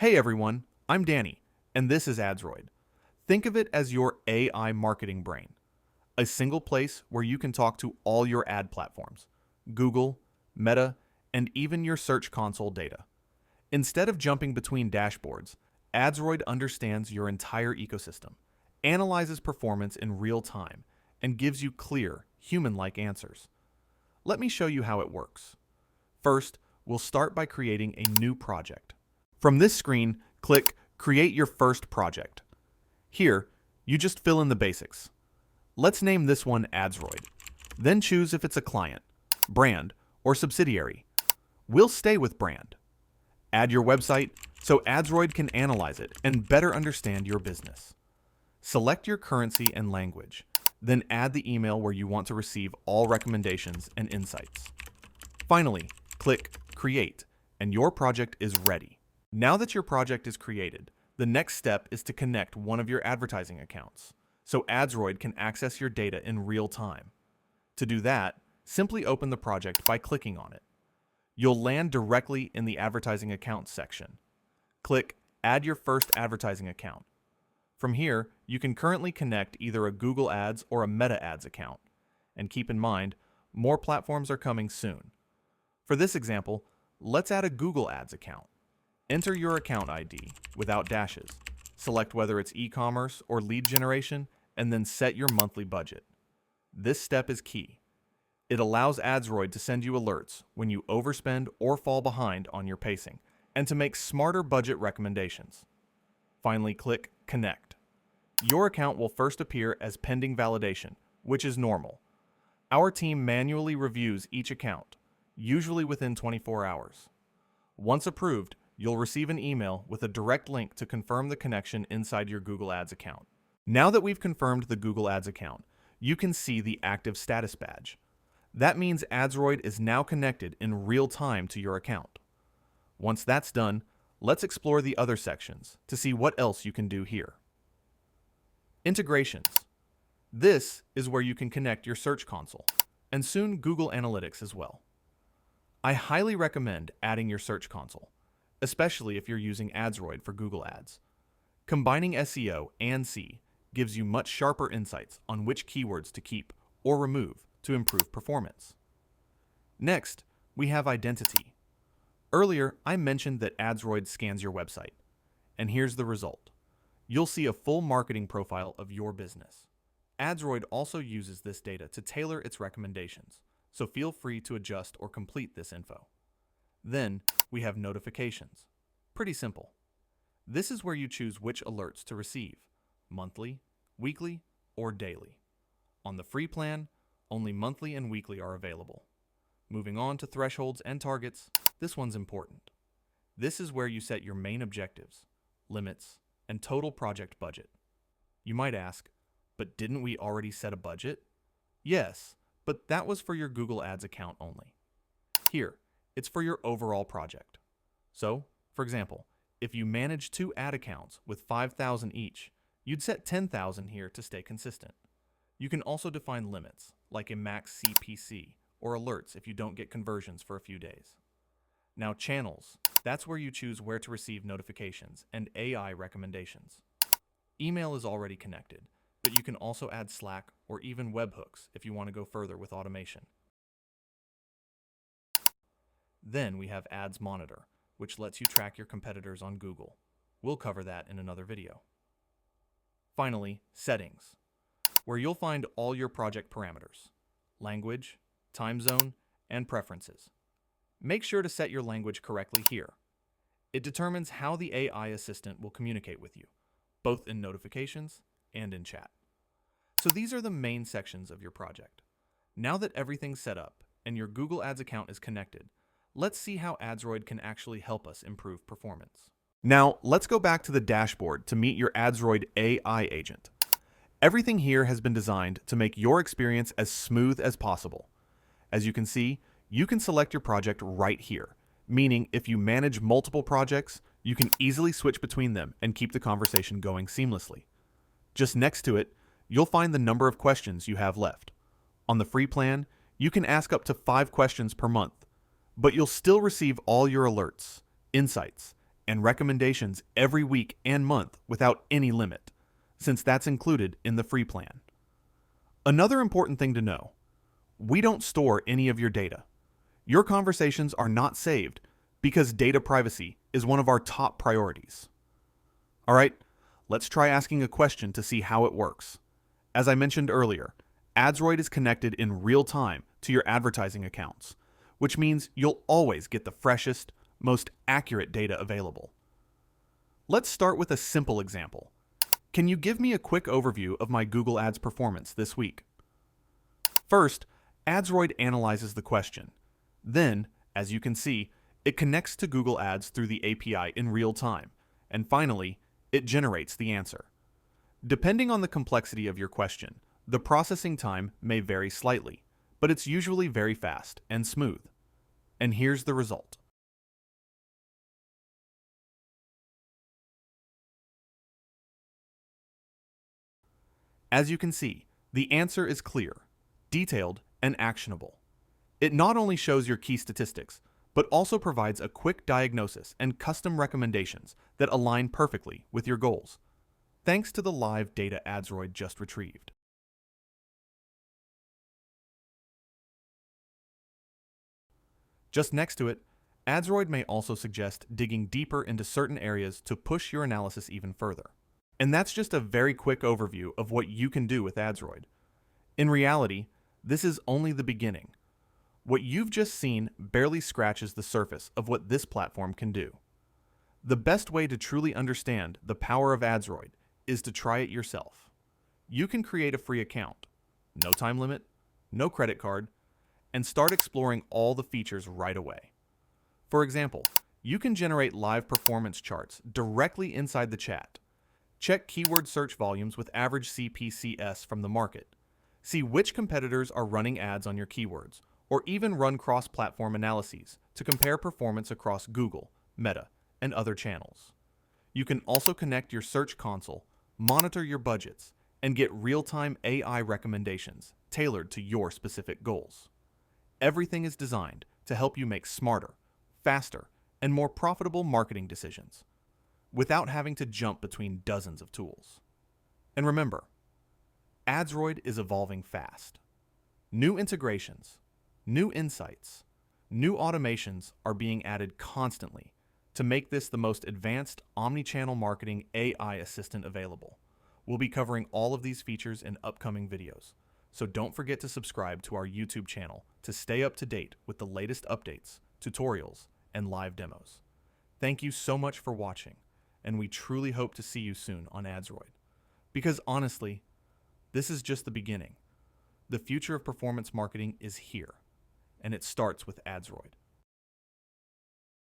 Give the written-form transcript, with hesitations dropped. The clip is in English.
Hey everyone, I'm Danny, and this is Adsroid. Think of it as your AI marketing brain, a single place where you can talk to all your ad platforms, Google, Meta, and even your Search Console data. Instead of jumping between dashboards, Adsroid understands your entire ecosystem, analyzes performance in real time, and gives you clear, human-like answers. Let me show you how it works. First, we'll start by creating a new project. From this screen, click Create Your First Project. Here, you just fill in the basics. Let's name this one Adsroid. Then choose if it's a client, brand, or subsidiary. We'll stay with brand. Add your website so Adsroid can analyze it and better understand your business. Select your currency and language, then add the email where you want to receive all recommendations and insights. Finally, click Create, and your project is ready. Now that your project is created, the next step is to connect one of your advertising accounts, so Adsroid can access your data in real time. To do that, simply open the project by clicking on it. You'll land directly in the Advertising Accounts section. Click Add Your First Advertising Account. From here, you can currently connect either a Google Ads or a Meta Ads account. And keep in mind, more platforms are coming soon. For this example, let's add a Google Ads account. Enter your account ID without dashes. Select whether it's e-commerce or lead generation, and then set your monthly budget. This step is key. It allows Adsroid to send you alerts when you overspend or fall behind on your pacing, and to make smarter budget recommendations. Finally, click Connect. Your account will first appear as pending validation, which is normal. Our team manually reviews each account, usually within 24 hours. Once approved, you'll receive an email with a direct link to confirm the connection inside your Google Ads account. Now that we've confirmed the Google Ads account, you can see the active status badge. That means Adsroid is now connected in real time to your account. Once that's done, let's explore the other sections to see what else you can do here. Integrations. This is where you can connect your Search Console, and soon Google Analytics as well. I highly recommend adding your Search Console, especially if you're using Adsroid for Google Ads. Combining SEO and C gives you much sharper insights on which keywords to keep or remove to improve performance. Next, we have identity. Earlier, I mentioned that Adsroid scans your website, and here's the result. You'll see a full marketing profile of your business. Adsroid also uses this data to tailor its recommendations, so feel free to adjust or complete this info. Then, we have notifications. Pretty simple. This is where you choose which alerts to receive, monthly, weekly, or daily. On the free plan, only monthly and weekly are available. Moving on to thresholds and targets, this one's important. This is where you set your main objectives, limits, and total project budget. You might ask, but didn't we already set a budget? Yes, but that was for your Google Ads account only. Here, it's for your overall project. So, for example, if you manage 2 ad accounts with 5,000 each, you'd set 10,000 here to stay consistent. You can also define limits, like a max CPC, or alerts if you don't get conversions for a few days. Now channels, that's where you choose where to receive notifications and AI recommendations. Email is already connected, but you can also add Slack or even webhooks if you want to go further with automation. Then we have Ads Monitor, which lets you track your competitors on Google. We'll cover that in another video. Finally, Settings, where you'll find all your project parameters, language, time zone, and preferences. Make sure to set your language correctly here. It determines how the AI assistant will communicate with you, both in notifications and in chat. So these are the main sections of your project. Now that everything's set up and your Google Ads account is connected, let's see how Adsroid can actually help us improve performance. Now, let's go back to the dashboard to meet your Adsroid AI agent. Everything here has been designed to make your experience as smooth as possible. As you can see, you can select your project right here, meaning if you manage multiple projects, you can easily switch between them and keep the conversation going seamlessly. Just next to it, you'll find the number of questions you have left. On the free plan, you can ask up to 5 questions per month, but you'll still receive all your alerts, insights, and recommendations every week and month without any limit, since that's included in the free plan. Another important thing to know, we don't store any of your data. Your conversations are not saved because data privacy is one of our top priorities. All right, let's try asking a question to see how it works. As I mentioned earlier, Adsroid is connected in real time to your advertising accounts, which means you'll always get the freshest, most accurate data available. Let's start with a simple example. Can you give me a quick overview of my Google Ads performance this week? First, Adsroid analyzes the question. Then, as you can see, it connects to Google Ads through the API in real time. And finally, it generates the answer. Depending on the complexity of your question, the processing time may vary slightly, but it's usually very fast and smooth. And here's the result. As you can see, the answer is clear, detailed, and actionable. It not only shows your key statistics, but also provides a quick diagnosis and custom recommendations that align perfectly with your goals, thanks to the live data Adsroid just retrieved. Just next to it, Adsroid may also suggest digging deeper into certain areas to push your analysis even further. And that's just a very quick overview of what you can do with Adsroid. In reality, this is only the beginning. What you've just seen barely scratches the surface of what this platform can do. The best way to truly understand the power of Adsroid is to try it yourself. You can create a free account, no time limit, no credit card, and start exploring all the features right away. For example, you can generate live performance charts directly inside the chat. Check keyword search volumes with average CPCS from the market. See which competitors are running ads on your keywords, or even run cross-platform analyses to compare performance across Google, Meta, and other channels. You can also connect your search console, monitor your budgets, and get real-time AI recommendations tailored to your specific goals. Everything is designed to help you make smarter, faster, and more profitable marketing decisions, without having to jump between dozens of tools. And remember, Adsroid is evolving fast. New integrations, new insights, new automations are being added constantly to make this the most advanced omnichannel marketing AI assistant available. We'll be covering all of these features in upcoming videos, so don't forget to subscribe to our YouTube channel to stay up to date with the latest updates, tutorials, and live demos. Thank you so much for watching, and we truly hope to see you soon on Adsroid. Because honestly, this is just the beginning. The future of performance marketing is here, and it starts with Adsroid.